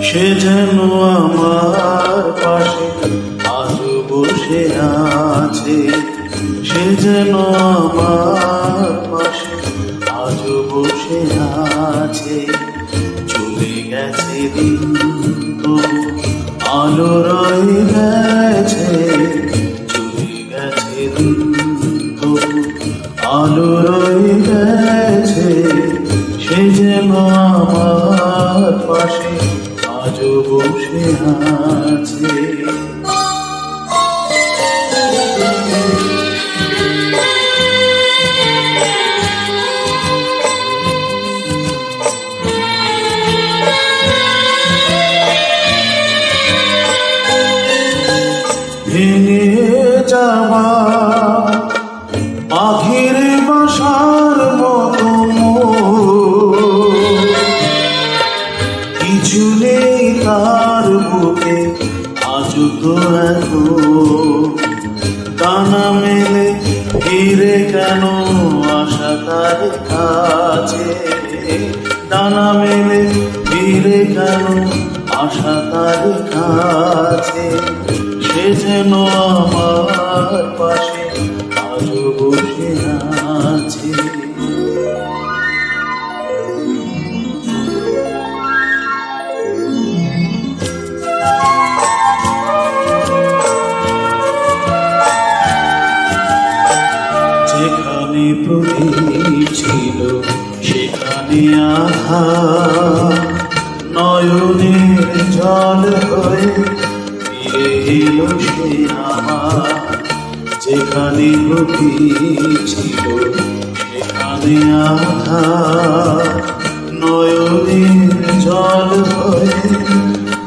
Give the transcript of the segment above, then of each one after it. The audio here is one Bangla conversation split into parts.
সে যেন আমার পাশে আজও বসে আছে, সে যেন আমার পাশে আজও বসে আছে। চলে গেছে দিন তবু আলো রয়ে গেছে, চলে গেছে দিন তবু আলো রয়ে গেছে। সে যেন আমার পাশে আজও বসে আছে। ভেঙে যাওয়া পাখির বাসার মতো কিছু নেই তার বুকে আজও তো এত ডানা মেলে ফিরে কেন আশা তার কাছে, ডানা মেলে ফিরে কেন আশা তার কাছে। সে যেন আমার পাশে আজও বসে আছে। যেখানে প্রদীপ ছিল সেখানে আধার, নয়নের জল হয়ে ফিরে এলো সে আমার। যেখানে প্রদীপ ছিল সেখানে আধার, নয়নের জল হয়ে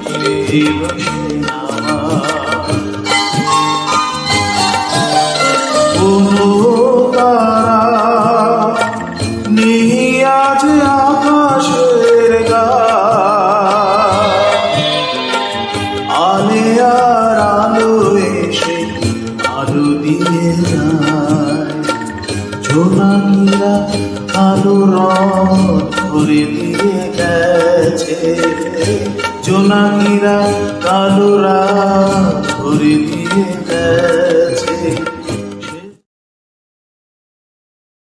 ফিরে এলো সে আমার। আজ আকাশের আলে আর আলো এসে আলো দিয়ে যায়। জোনাকিরা আলো রং করে দিয়ে গেছে, জোনাকিরা কালো রাত করে দিয়ে গেছে।